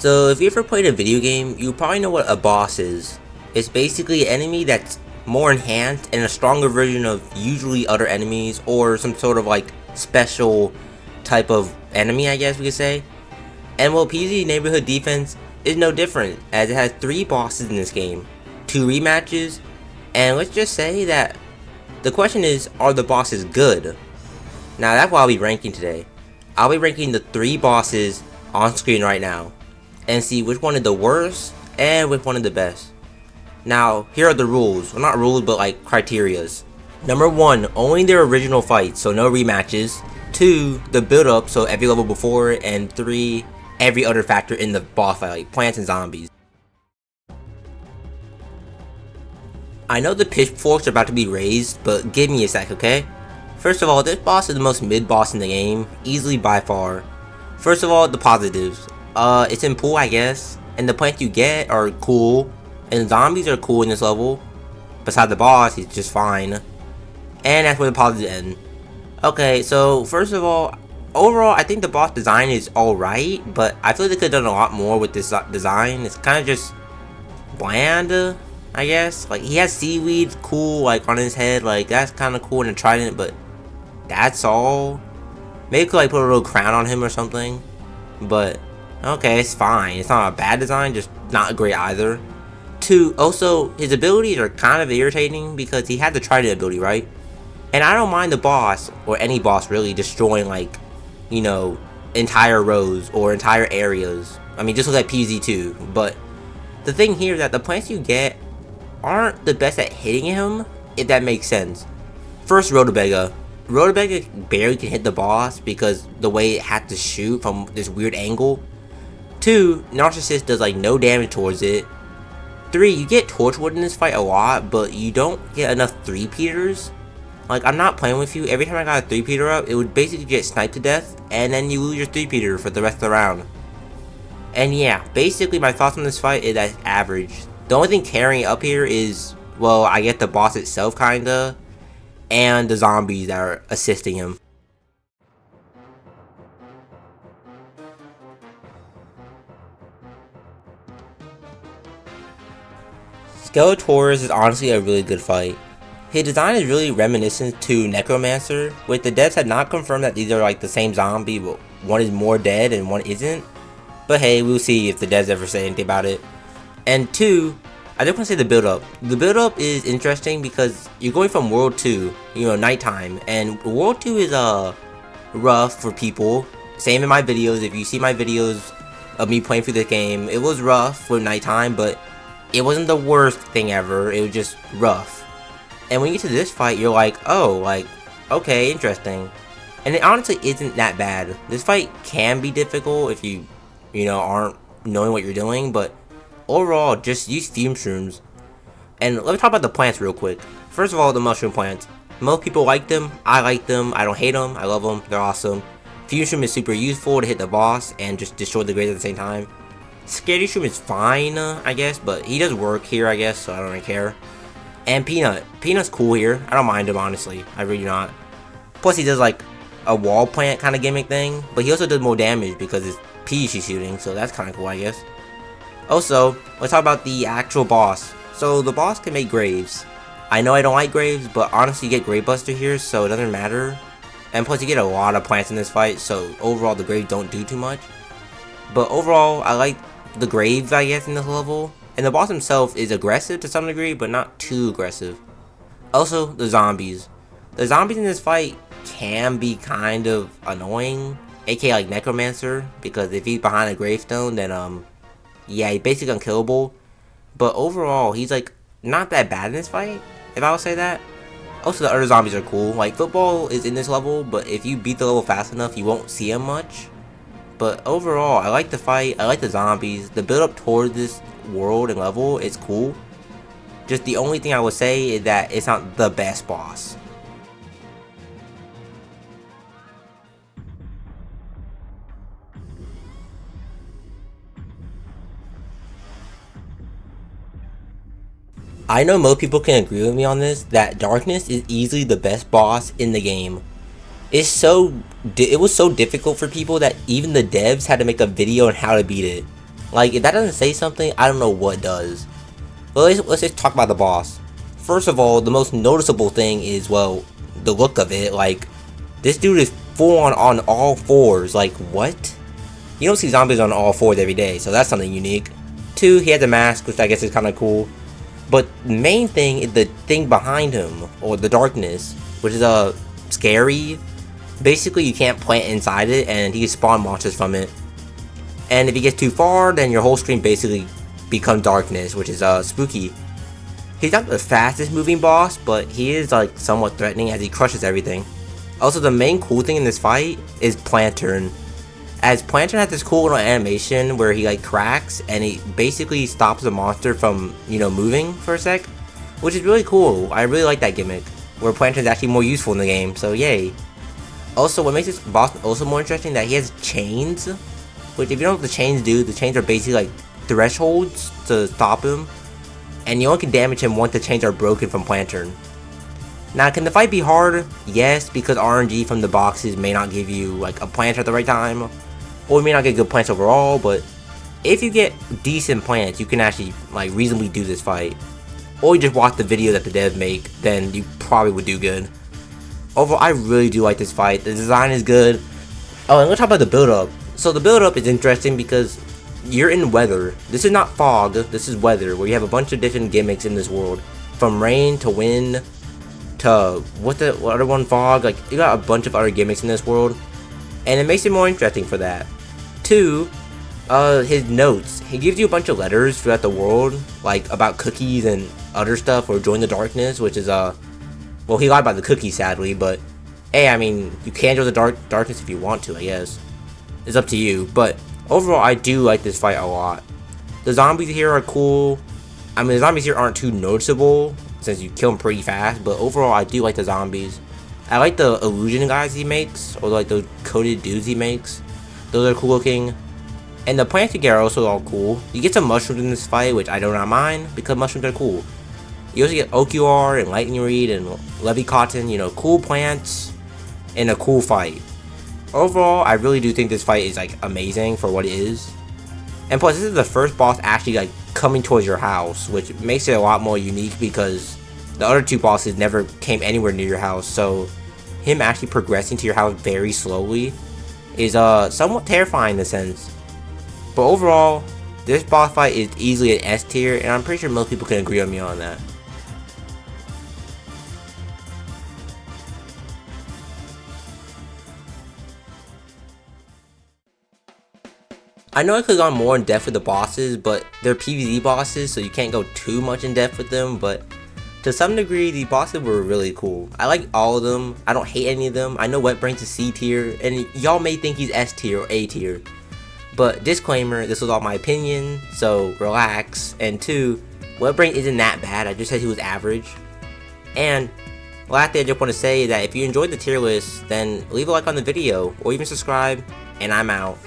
So if you ever played a video game, you probably know what a boss is. It's basically an enemy that's more enhanced and a stronger version of usually other enemies, or some sort of like special type of enemy, I guess we could say. And well, PvZ Neighborhood Defense is no different, as it has 3 bosses in this game, 2 rematches, and let's just say that the question is, are the bosses good? Now that's what I'll be ranking today. I'll be ranking the 3 bosses on screen right now, and see which one is the worst and which one is the best. Now, here are the rules. Well, not rules, but like criterias. Number 1, only their original fights, so no rematches. 2, the build up, so every level before it. And 3, every other factor in the boss fight, like plants and zombies. I know the pitchforks are about to be raised, but give me a sec, okay? First of all, this boss is the most mid boss in the game, easily by far. First of all, the positives. It's in pool, I guess, and the plants you get are cool, and the zombies are cool in this level. Besides the boss, he's just fine. And that's where the positives end. Okay, so first of all, overall, I think the boss design is alright, but I feel like they could have done a lot more with this design. It's kind of just bland, I guess. Like, he has seaweed, cool, like, on his head, like, that's kind of cool, and a trident, but that's all. Maybe could, like, put a little crown on him or something, but okay, it's fine. It's not a bad design, just not great either. 2, also, his abilities are kind of irritating because he had the trident ability, right? And I don't mind the boss, or any boss really, destroying, like, you know, entire rows or entire areas. I mean, just look at PvZ 2. But the thing here is that the plants you get aren't the best at hitting him, if that makes sense. First, Rutabaga. Rutabaga barely can hit the boss because the way it had to shoot from this weird angle. 2, Narcissist does like no damage towards it. 3, you get Torchwood in this fight a lot, but you don't get enough 3-peaters. Like, I'm not playing with you. Every time I got a 3-peater up, it would basically get sniped to death, and then you lose your 3-peater for the rest of the round. And yeah, basically my thoughts on this fight is that it's average. The only thing carrying it up here is, well, I get the boss itself kinda, and the zombies that are assisting him. Skeletor's is honestly a really good fight. His design is really reminiscent to Necromancer, which the devs had not confirmed that these are like the same zombie, but one is more dead and one isn't. But hey, we'll see if the devs ever say anything about it. And 2, I just want to say the build up. The build up is interesting because you're going from World 2, you know, nighttime, and World 2 is rough for people. Same in my videos. If you see my videos of me playing through the game, it was rough for nighttime, but it wasn't the worst thing ever. It was just rough. And when you get to this fight, you're like, oh, like, okay, interesting. And it honestly isn't that bad. This fight can be difficult if you know, aren't knowing what you're doing, but overall, just use fume shrooms. And let me talk about the plants real quick. First of all, the mushroom plants. Most people like them. I like them. I don't hate them. I love them. They're awesome. Fume shroom is super useful to hit the boss and just destroy the grades at the same time. Scaredy shroom is fine, I guess, but he does work here, I guess, so I don't really care. And Peanut. Peanut's cool here. I don't mind him, honestly. I really not. Plus, he does, like, a wall plant kind of gimmick thing. But he also does more damage because it's pea she's shooting. So that's kind of cool, I guess. Also, let's talk about the actual boss. So, the boss can make graves. I know I don't like graves, but honestly, you get Grave Buster here, so it doesn't matter. And plus, you get a lot of plants in this fight, so overall, the graves don't do too much. But overall, I like the graves, I guess, in this level. And the boss himself is aggressive to some degree, but not too aggressive. Also, the zombies. The zombies in this fight can be kind of annoying, aka like Necromancer, because if he's behind a gravestone, then yeah, he's basically unkillable. But overall, he's like not that bad in this fight, if I would say that. Also, the other zombies are cool. Like, Football is in this level, but if you beat the level fast enough, you won't see him much. But overall, I like the fight, I like the zombies. The build up towards this world and level is cool. Just the only thing I would say is that it's not the best boss. I know most people can agree with me on this, that Darkness is easily the best boss in the game. It was so difficult for people that even the devs had to make a video on how to beat it. Like, if that doesn't say something, I don't know what does. But let's just talk about the boss. First of all, the most noticeable thing is, well, the look of it. Like, this dude is full on all fours. Like, what? You don't see zombies on all fours every day, so that's something unique. Two, he has a mask, which I guess is kind of cool. But the main thing is the thing behind him, or the darkness, which is scary. Basically, you can't plant inside it, and he can spawn monsters from it. And if he gets too far, then your whole screen basically becomes darkness, which is spooky. He's not the fastest moving boss, but he is like somewhat threatening as he crushes everything. Also, the main cool thing in this fight is Plantern. As Plantern has this cool little animation where he like cracks and he basically stops the monster from, you know, moving for a sec, which is really cool. I really like that gimmick, where Plantern is actually more useful in the game, so yay. Also, what makes this boss also more interesting, that he has chains, which if you don't know what the chains do, the chains are basically like thresholds to stop him, and you only can damage him once the chains are broken from Plantern. Now, can the fight be hard? Yes, because RNG from the boxes may not give you like a plant at the right time, or you may not get good plants overall, but if you get decent plants, you can actually like reasonably do this fight. Or you just watch the video that the devs make, then you probably would do good. Overall, I really do like this fight. The design is good. Oh, and let's talk about the build-up. So the build-up is interesting because you're in weather. This is not fog, this is weather, where you have a bunch of different gimmicks in this world. From rain to wind to what other one, fog. Like, you got a bunch of other gimmicks in this world, and it makes it more interesting for that. Two, his notes. He gives you a bunch of letters throughout the world, like about cookies and other stuff, or join the darkness, which is well, he lied about the cookies sadly, but hey, I mean, you can join the darkness if you want to, I guess. It's up to you, but overall, I do like this fight a lot. The zombies here are cool. I mean, the zombies here aren't too noticeable, since you kill them pretty fast, but overall, I do like the zombies. I like the illusion guys he makes, or like the coated dudes he makes. Those are cool looking. And the plants you get are also all cool. You get some mushrooms in this fight, which I do not mind, because mushrooms are cool. You also get OQR and lightning reed and levy cotton, you know, cool plants in a cool fight. Overall, I really do think this fight is like amazing for what it is. And plus, this is the first boss actually like coming towards your house, which makes it a lot more unique because the other two bosses never came anywhere near your house. So him actually progressing to your house very slowly is somewhat terrifying in a sense. But overall, this boss fight is easily an S tier, and I'm pretty sure most people can agree with me on that. I know I could have gone more in depth with the bosses, but they're PvZ bosses, so you can't go too much in depth with them, but to some degree, the bosses were really cool. I like all of them. I don't hate any of them. I know Wetbrains is C tier, and y'all may think he's S tier or A tier. But disclaimer, this was all my opinion, so relax. And two, Wetbrains isn't that bad. I just said he was average. And lastly, I just want to say that if you enjoyed the tier list, then leave a like on the video, or even subscribe, and I'm out.